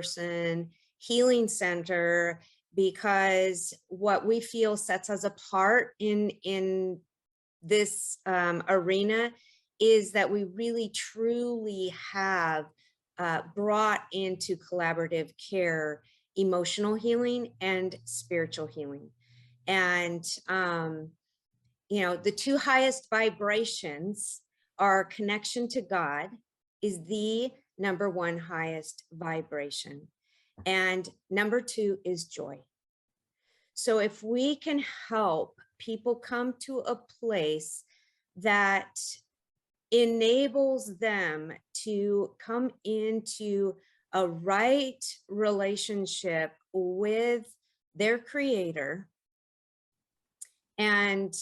person healing center, because what we feel sets us apart in this arena is that we really truly have brought into collaborative care emotional healing and spiritual healing. And the two highest vibrations are connection to God is the number one highest vibration. And number two is joy. So if we can help people come to a place that enables them to come into a right relationship with their creator and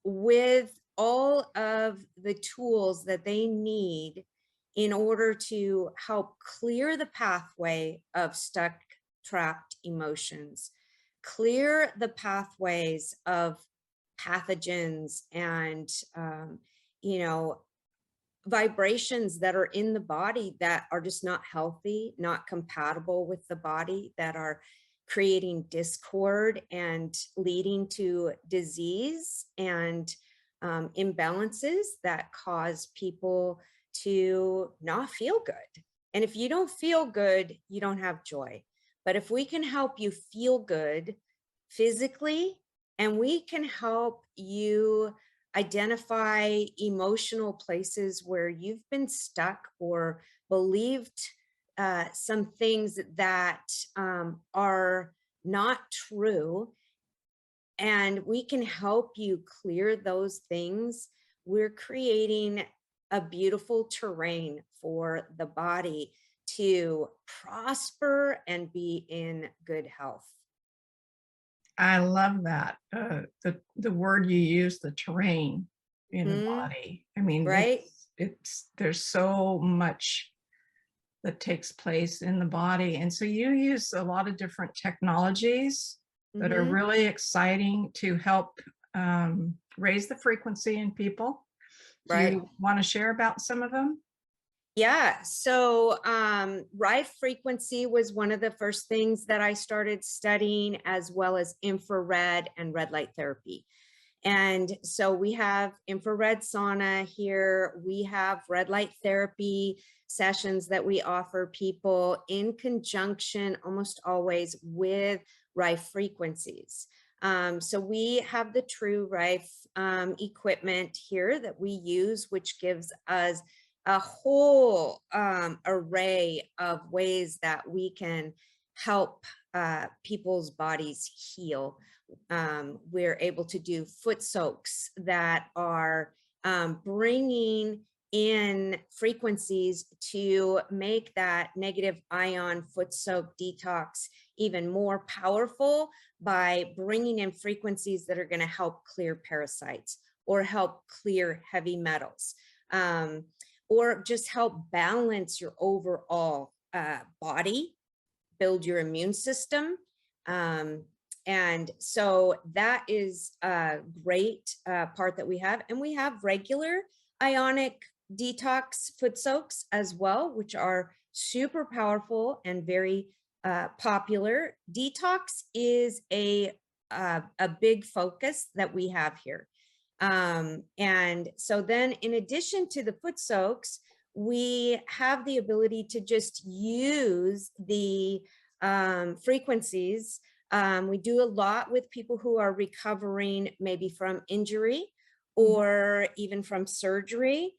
with all of the tools that they need in order to help clear the pathway of stuck, trapped emotions, clear the pathways of pathogens and, vibrations that are in the body that are just not healthy, not compatible with the body, that are creating discord and leading to disease and imbalances that cause people to not feel good. And if you don't feel good, you don't have joy. But if we can help you feel good physically, and we can help you identify emotional places where you've been stuck or believed some things that are not true, and we can help you clear those things, we're creating a beautiful terrain for the body to prosper and be in good health. I love that. The word you use, the terrain in the Mm, body. I mean, right? it's there's so much that takes place in the body. And so you use a lot of different technologies that are Mm-hmm. really exciting to help raise the frequency in people. Do Right. you want to share about some of them? Yeah. So, right frequency was one of the first things that I started studying, as well as infrared and red light therapy. And so we have infrared sauna here. We have red light therapy sessions that we offer people in conjunction almost always with Rife frequencies. So we have the true Rife equipment here that we use, which gives us a whole array of ways that we can help people's bodies heal. We're able to do foot soaks that are bringing in frequencies to make that negative ion foot soak detox even more powerful by bringing in frequencies that are going to help clear parasites or help clear heavy metals, or just help balance your overall body, build your immune system. And so that is a great part that we have. And we have regular ionic detox foot soaks as well, which are super powerful and very popular. Detox is a big focus that we have here. And so then in addition to the foot soaks, we have the ability to just use the frequencies. We do a lot with people who are recovering maybe from injury Mhm. or even from surgery.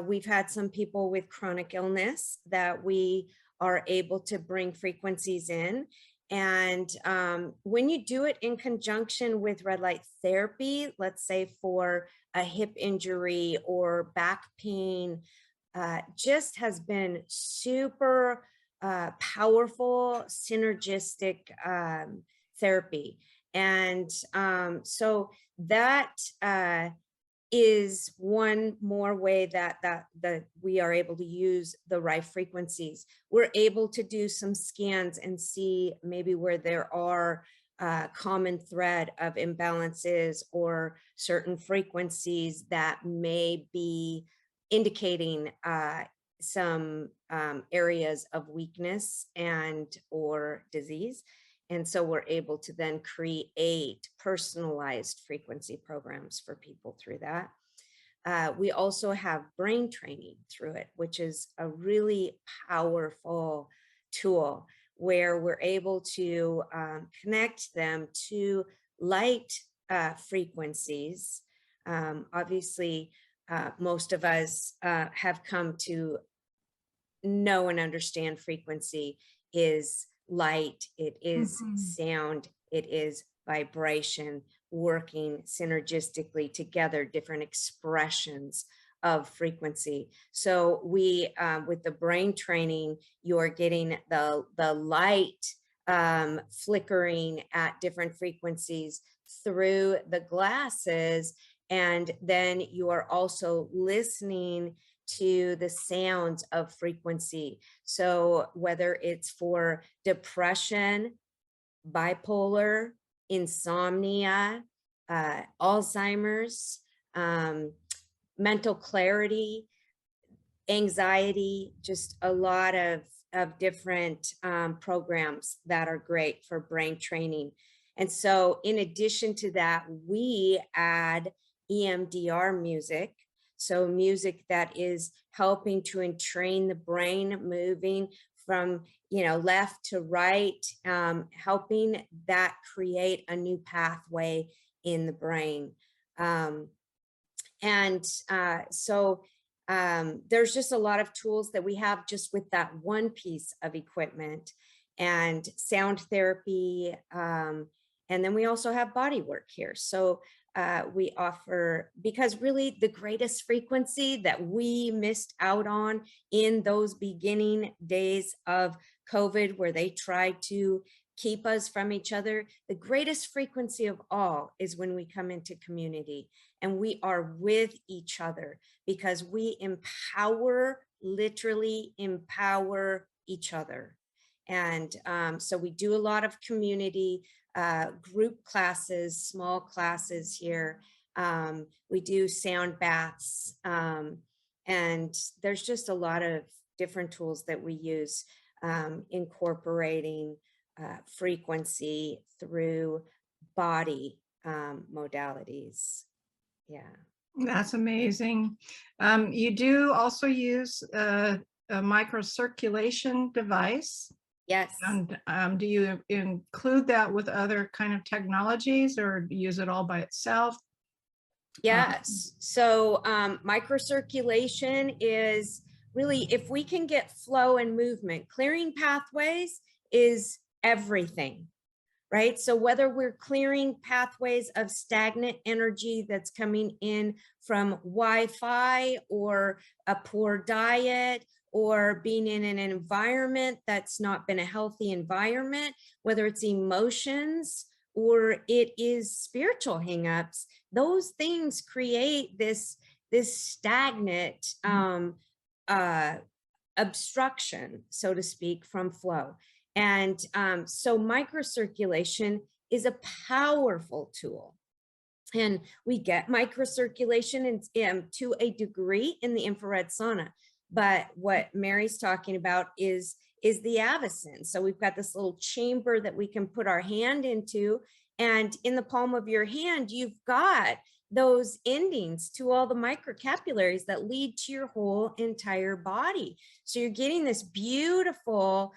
We've had some people with chronic illness that we are able to bring frequencies in. And when you do it in conjunction with red light therapy, let's say for a hip injury or back pain, just has been super powerful, synergistic therapy. And so that is one more way that we are able to use the right frequencies. We're able to do some scans and see maybe where there are common thread of imbalances or certain frequencies that may be indicating areas of weakness and or disease. And so we're able to then create personalized frequency programs for people through that. We also have brain training through it, which is a really powerful tool where we're able to connect them to light frequencies. Obviously, most of us have come to know and understand frequency is light, it is Mhm. sound, it is vibration working synergistically together, different expressions of frequency. So we, with the brain training, you're getting the light flickering at different frequencies through the glasses. And then you are also listening to the sounds of frequency. So whether it's for depression, bipolar, insomnia, Alzheimer's, um, mental clarity, anxiety, just a lot of different programs that are great for brain training. And so in addition to that, we add EMDR music. So music that is helping to entrain the brain, moving from left to right, helping that create a new pathway in the brain. Um, and so there's just a lot of tools that we have just with that one piece of equipment, and sound therapy. And then we also have body work here. So we offer, because really the greatest frequency that we missed out on in those beginning days of COVID, where they tried to keep us from each other, the greatest frequency of all is when we come into community and we are with each other, because we empower, literally empower each other. And so we do a lot of community group classes, small classes here. We do sound baths. And there's just a lot of different tools that we use, incorporating frequency through body modalities. Yeah. That's amazing. You do also use a microcirculation device. Yes. And do you include that with other kind of technologies, or use it all by itself? Yes. So microcirculation is really, if we can get flow and movement, clearing pathways is everything, right? So whether we're clearing pathways of stagnant energy that's coming in from Wi-Fi or a poor diet, or being in an environment that's not been a healthy environment, whether it's emotions or it is spiritual hangups, those things create this stagnant uh, obstruction, so to speak, from flow. And so microcirculation is a powerful tool. And we get microcirculation to a degree in the infrared sauna. But what Mary's talking about is the avicen. So we've got this little chamber that we can put our hand into, and in the palm of your hand, you've got those endings to all the microcapillaries that lead to your whole entire body. So you're getting this beautiful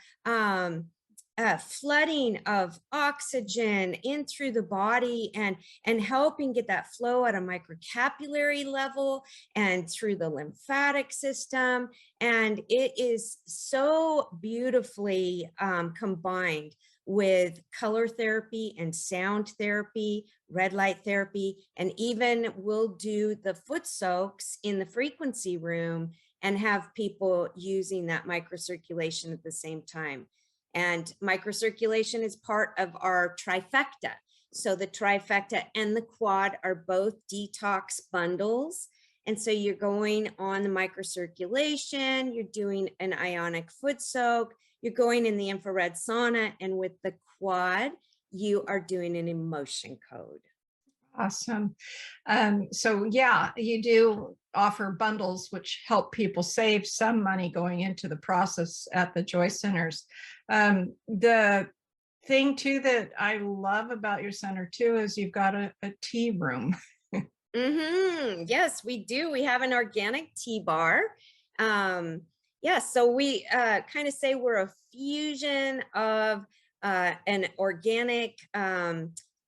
flooding of oxygen in through the body, and helping get that flow at a microcapillary level and through the lymphatic system. And it is so beautifully combined with color therapy and sound therapy, red light therapy, and even we'll do the foot soaks in the frequency room and have people using that microcirculation at the same time. And microcirculation is part of our trifecta. So the trifecta and the quad are both detox bundles. And so you're going on the microcirculation, you're doing an ionic foot soak, you're going in the infrared sauna, and with the quad, you are doing an emotion code. Awesome. So yeah, you do offer bundles which help people save some money going into the process at the Joy Centers. The thing too that I love about your center too is you've got a tea room. Yes, we do. We have an organic tea bar. Yes, so we kind of say we're a fusion of an organic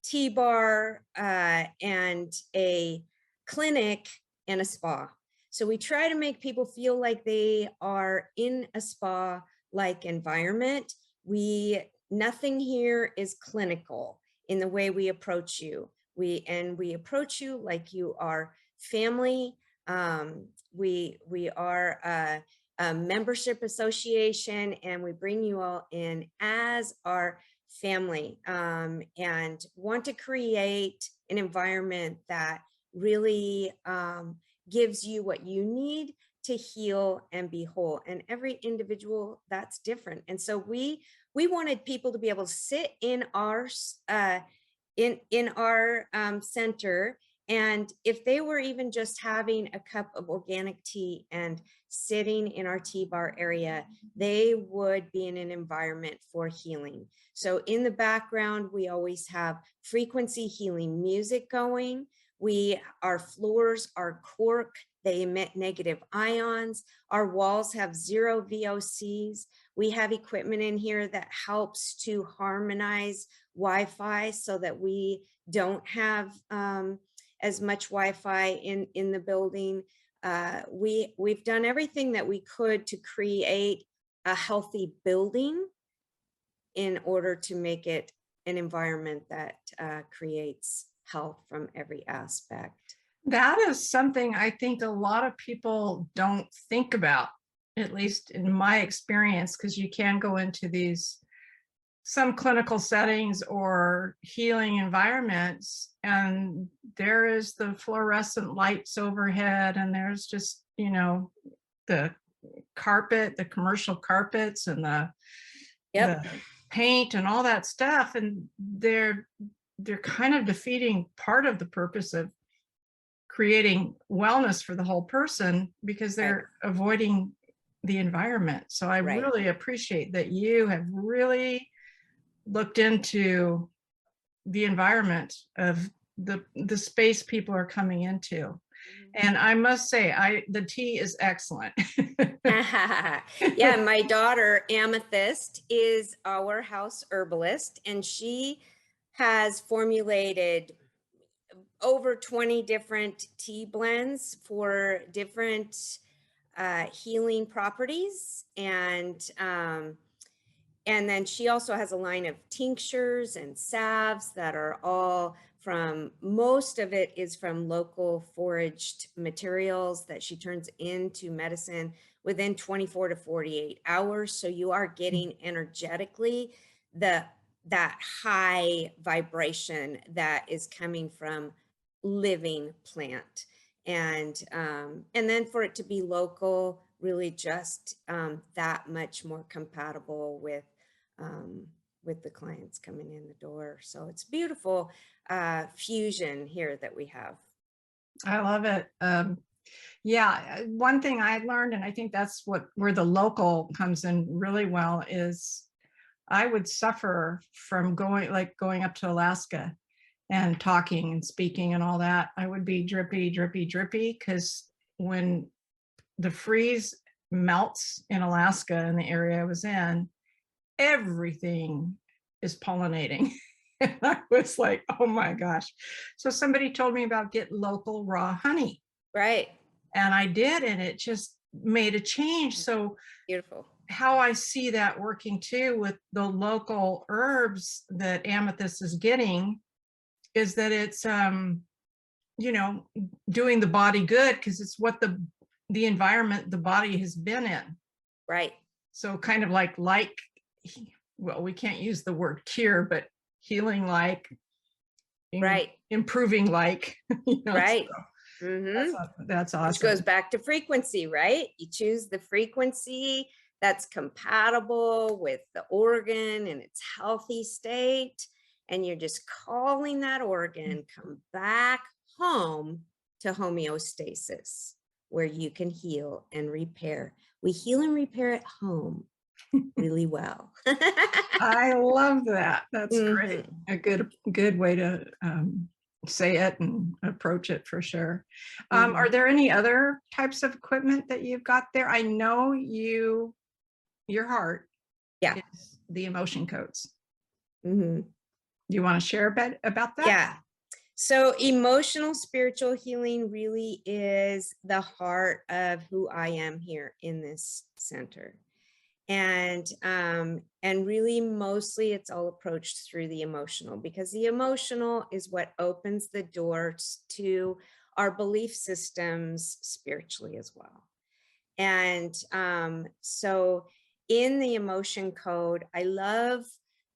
tea bar and a clinic and a spa. So we try to make people feel like they are in a spa like environment. Nothing here is clinical in the way we approach you. We approach you like you are family. We are a membership association, and we bring you all in as our family, and want to create an environment that really gives you what you need to heal and be whole. And every individual, that's different. And so we wanted people to be able to sit in our in our center, and if they were even just having a cup of organic tea and sitting in our tea bar area, they would be in an environment for healing. So in the background, we always have frequency healing music going. Our floors are cork, they emit negative ions. Our walls have 0 VOCs. We have equipment in here that helps to harmonize Wi-Fi so that we don't have as much Wi-Fi in the building. We've done everything that we could to create a healthy building in order to make it an environment that creates health from every aspect. That is something I think a lot of people don't think about, at least in my experience, because you can go into some clinical settings or healing environments, and there is the fluorescent lights overhead, and there's just, the carpet, the commercial carpets, and Yep. the paint and all that stuff. And they're kind of defeating part of the purpose of creating wellness for the whole person, because they're avoiding the environment. So I really appreciate that you have really looked into the environment of the space people are coming into. And I must say, the tea is excellent. Yeah, my daughter Amethyst is our house herbalist, and she has formulated over 20 different tea blends for different healing properties. And then she also has a line of tinctures and salves that are all most of it is from local foraged materials that she turns into medicine within 24 to 48 hours. So you are getting energetically that high vibration that is coming from living plant. And then for it to be local, really just that much more compatible with the clients coming in the door. So it's beautiful fusion here that we have. I love it. Yeah, one thing I learned, and I think that's where the local comes in really well, is I would suffer from going up to Alaska and talking and speaking and all that. I would be drippy, drippy, drippy, because when the freeze melts in Alaska, in the area I was in, everything is pollinating. And I was like, oh my gosh. So somebody told me about get local raw honey. Right. And I did, and it just made a change. So beautiful. How I see that working too with the local herbs that Amethyst is getting is that it's doing the body good, because it's what the environment the body has been in. Right. So kind of like well, we can't use the word cure, but healing improving right. So that's awesome. Which goes back to frequency, right? You choose the frequency that's compatible with the organ in its healthy state, and you're just calling that organ come back home to homeostasis, where you can heal and repair. We heal and repair at home really well. I love that. That's great. Mhm. A good way to say it and approach it for sure. Are Mhm. there any other types of equipment that you've got there? I know your heart Yeah. is the emotion codes. Mhm. Do you want to share a bit about that? Yeah. So emotional spiritual healing really is the heart of who I am here in this center. And really mostly it's all approached through the emotional, because the emotional is what opens the doors to our belief systems spiritually as well. And so in the emotion code, I love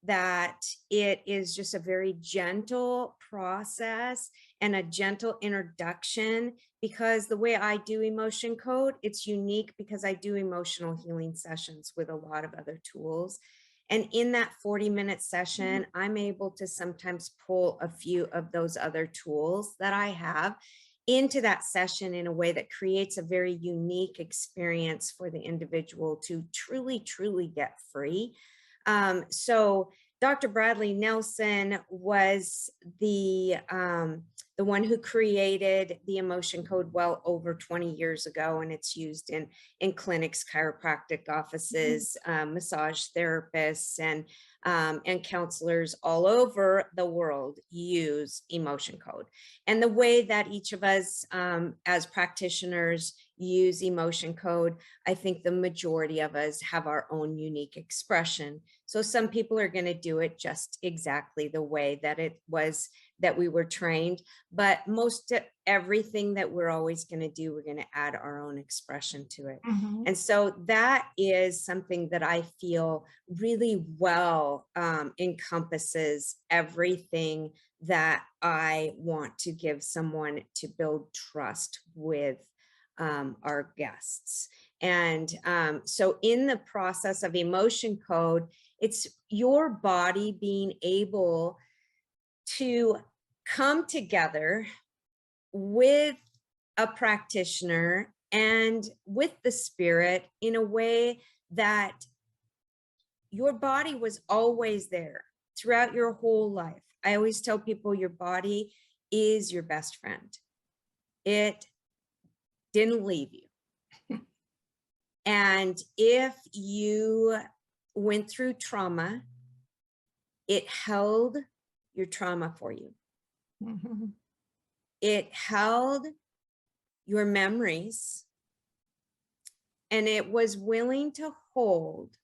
that it is just a very gentle process and a gentle introduction, because the way I do emotion code, it's unique because I do emotional healing sessions with a lot of other tools. And in that 40-minute session, I'm able to sometimes pull a few of those other tools that I have into that session in a way that creates a very unique experience for the individual to truly, truly get free. So Dr. Bradley Nelson was the one who created the emotion code well over 20 years ago, and it's used in clinics, chiropractic offices, massage therapists, and counselors all over the world use emotion code. And the way that each of us as practitioners use emotion code, I think the majority of us have our own unique expression. So some people are going to do it just exactly the way that it was that we were trained, but most everything that we're always going to do, we're going to add our own expression to it. Mhm. And so that is something that I feel really well encompasses everything that I want to give someone to build trust with our guests. And so in the process of emotion code, it's your body being able to come together with a practitioner and with the spirit in a way that your body was always there throughout your whole life. I always tell people your body is your best friend. It didn't leave you. And if you went through trauma, it held your trauma for you. Mhm. It held your memories, and it was willing to hold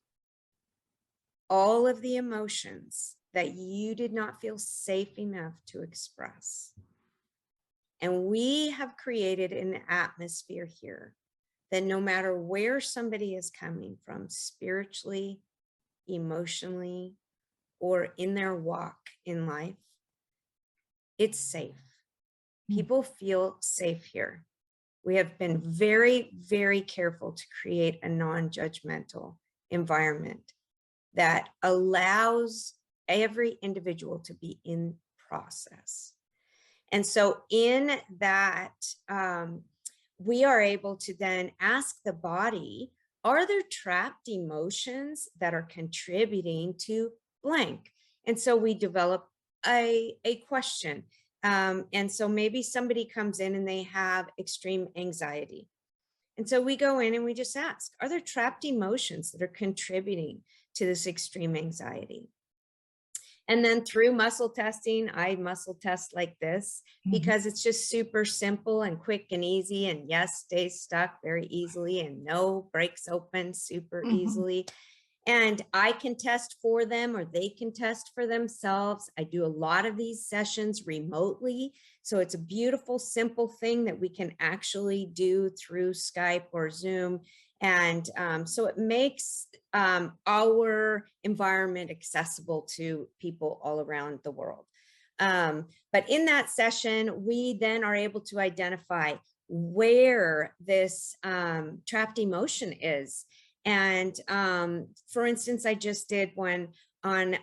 all of the emotions that you did not feel safe enough to express. And we have created an atmosphere here that no matter where somebody is coming from, spiritually, emotionally, or in their walk in life, it's safe. People feel safe here. We have been very, very careful to create a non-judgmental environment that allows every individual to be in process. And so in that, we are able to then ask the body, are there trapped emotions that are contributing to blank? And so we develop a question. And so maybe somebody comes in and they have extreme anxiety. And so we go in and we just ask, are there trapped emotions that are contributing to this extreme anxiety? And then through muscle testing, I muscle test like this Mhm. because it's just super simple and quick and easy. And yes, stays stuck very easily, and no, breaks open super Mhm. easily. And I can test for them or they can test for themselves. I do a lot of these sessions remotely. So it's a beautiful, simple thing that we can actually do through Skype or Zoom. And so it makes our environment accessible to people all around the world. But in that session, we then are able to identify where this trapped emotion is. And for instance, I just did one on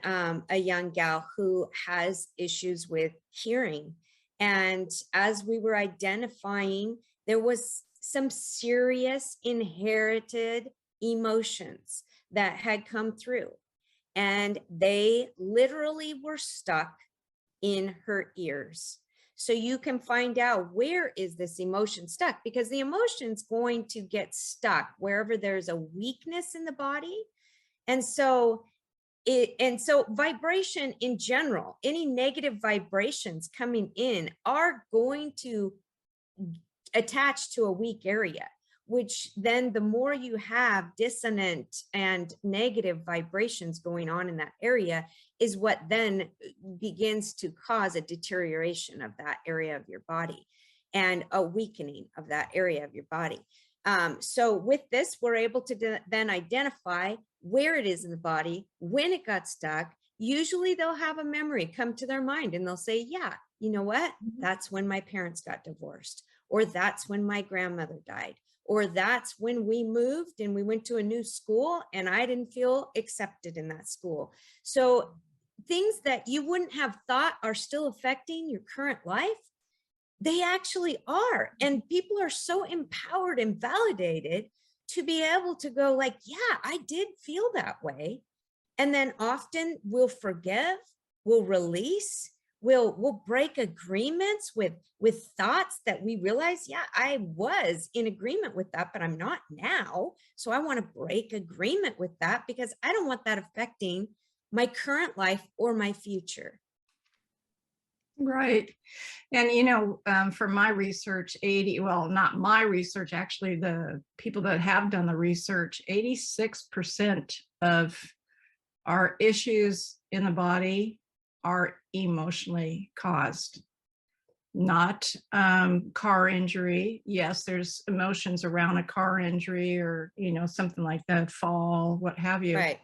a young gal who has issues with hearing. And as we were identifying, there was some serious inherited emotions that had come through, and they literally were stuck in her ears. So you can find out, where is this emotion stuck? Because the emotion's going to get stuck wherever there's a weakness in the body. And so vibration in general, any negative vibrations coming in are going to attach to a weak area, which then the more you have dissonant and negative vibrations going on in that area is what then begins to cause a deterioration of that area of your body and a weakening of that area of your body. So with this, we're able to then identify where it is in the body, when it got stuck. Usually they'll have a memory come to their mind and they'll say, yeah, you know what? That's when my parents got divorced, or that's when my grandmother died, or that's when we moved and we went to a new school and I didn't feel accepted in that school. So things that you wouldn't have thought are still affecting your current life, they actually are. And people are so empowered and validated to be able to go like, yeah, I did feel that way. And then often we'll forgive, we'll release, we'll break agreements with thoughts that we realize, yeah, I was in agreement with that, but I'm not now. So I want to break agreement with that because I don't want that affecting my current life or my future. Right. And, from my research, well, not my research, actually, the people that have done the research, 86% of our issues in the body are emotionally caused, not car injury. Yes, there's emotions around a car injury or, something like that, fall, what have you. Right.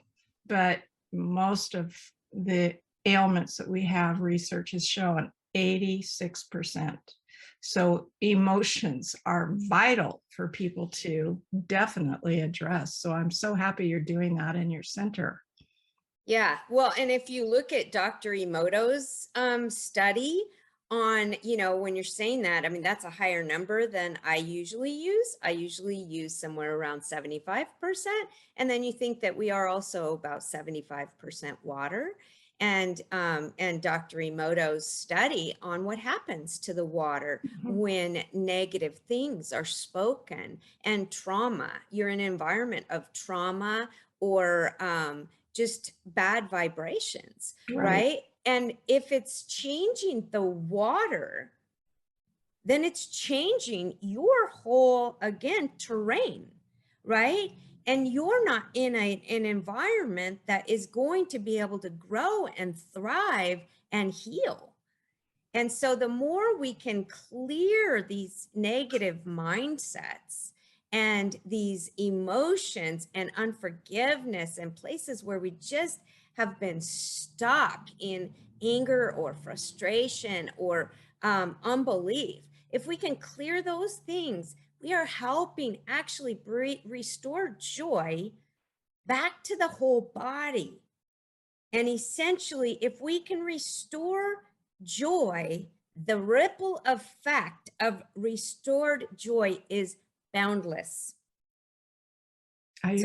But most of the ailments that we have, research has shown 86%. So emotions are vital for people to definitely address. So I'm so happy you're doing that in your center. Yeah, well, and if you look at Dr. Emoto's study on, when you're saying that, I mean, that's a higher number than I usually use. I usually use somewhere around 75%. And then you think that we are also about 75% water. And Dr. Emoto's study on what happens to the water when negative things are spoken, and trauma. You're in an environment of trauma or just bad vibrations, right? And if it's changing the water, then it's changing your whole, again, terrain, right? And you're not in an environment that is going to be able to grow and thrive and heal. And so the more we can clear these negative mindsets and these emotions and unforgiveness and places where we just have been stuck in anger or frustration or unbelief, if we can clear those things, we are helping actually restore joy back to the whole body. And essentially, if we can restore joy, the ripple effect of restored joy is boundless. I agree.